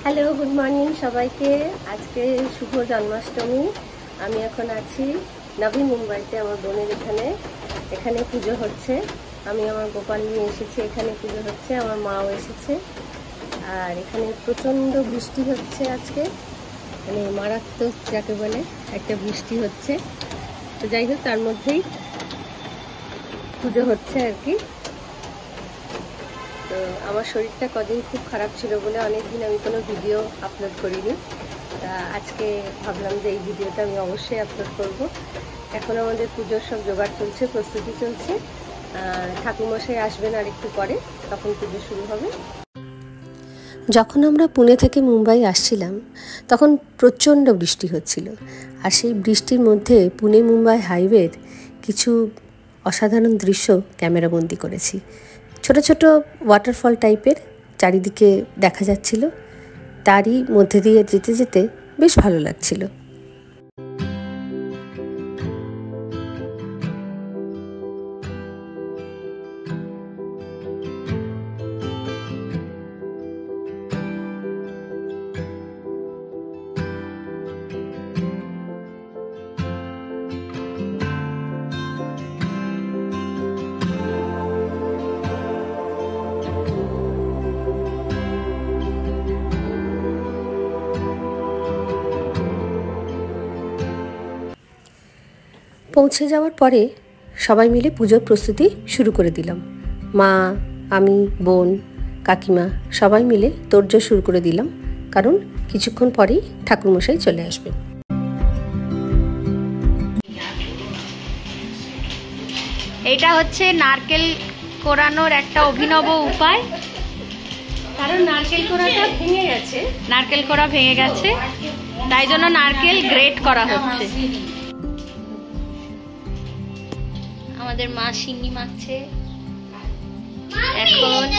Hello, good morning সবাইকে। আজকে শুভ জন্মাষ্টমী। আমি এখন আছি নবী মুম্বাইতে, আমার বোনের এখানে পুজো হচ্ছে। আমি আমার গোপাল নিয়ে এসেছি, এখানে পুজো হচ্ছে, আমার মাও এসেছে। আর এখানে প্রচণ্ড বৃষ্টি হচ্ছে আজকে, মানে মারাত্মক যাকে বলে একটা বৃষ্টি হচ্ছে। তো যাই হোক, তার মধ্যেই পুজো হচ্ছে আর কি। তো আমার শরীরটা কদিন খুব খারাপ ছিল বলে অনেকদিন আমি কোনো ভিডিও আপলোড করিনি। তা আজকে ভাবলাম যে এই ভিডিওটা আমি অবশ্যই আপলোড করব। এখন আমাদের পুজোর সব জোগাড় চলছে, প্রস্তুতি চলছে। ঠাকুরমশাই আসবেন আর একটু পরে, তখন পুজো শুরু হবে। যখন আমরা পুনে থেকে মুম্বাই আসছিলাম তখন প্রচণ্ড বৃষ্টি হচ্ছিল। আর সেই বৃষ্টির মধ্যে পুনে মুম্বাই হাইওয়ের কিছু অসাধারণ দৃশ্য ক্যামেরাবন্দি করেছি। ছোট ছোট ওয়াটারফল টাইপের চারিদিকে দেখা যাচ্ছিল, তারই মধ্যে দিয়ে যেতে যেতে বেশ ভালো লাগছিল। পৌঁছে যাওয়ার পরে সবাই মিলে পুজোর প্রস্তুতি শুরু করে দিলাম। মা, আমি, বোন, কাকিমা সবাই মিলে তোড়জোড় শুরু করে দিলাম, কারণ কিছুক্ষণ পরেই ঠাকুরমশাই চলে আসবেন। এটা হচ্ছে নারকেল কোরানোর একটা অভিনব উপায়, কারণ নারকেল কোড়াটা ভেঙে গেছে, নারকেল কোড়া ভেঙে গেছে, তাই জন্য নারকেল গ্রেট করা হচ্ছে। আমাদের মা শিঙি মাখছে এখন।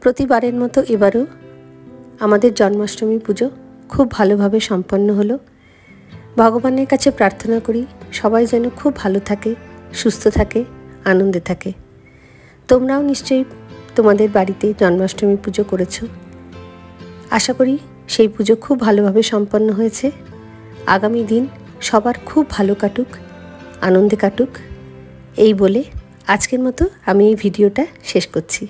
প্রতিবারের মতো এবারও আমাদের জন্মাষ্টমী পুজো খুব ভালোভাবে সম্পন্ন হলো। ভগবানের কাছে প্রার্থনা করি সবাই যেন খুব ভালো থাকে, সুস্থ থাকে, আনন্দে থাকে। তোমরাও নিশ্চয়ই তোমাদের বাড়িতে জন্মাষ্টমী পুজো করেছো। আশা করি সেই পুজো খুব ভালোভাবে সম্পন্ন হয়েছে। আগামী দিন সবার খুব ভালো কাটুক, আনন্দে কাটুক, এই বলে আজকের মতো আমি এই ভিডিওটা শেষ করছি।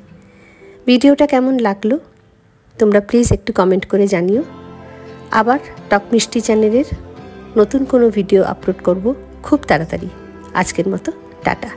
ভিডিওটা কেমন লাগলো তোমরা প্লিজ একটু কমেন্ট করে জানিও। আবার টক মিষ্টি চ্যানেলের নতুন কোনো ভিডিও আপলোড করব খুব তাড়াতাড়ি। আজকের মতো টাটা।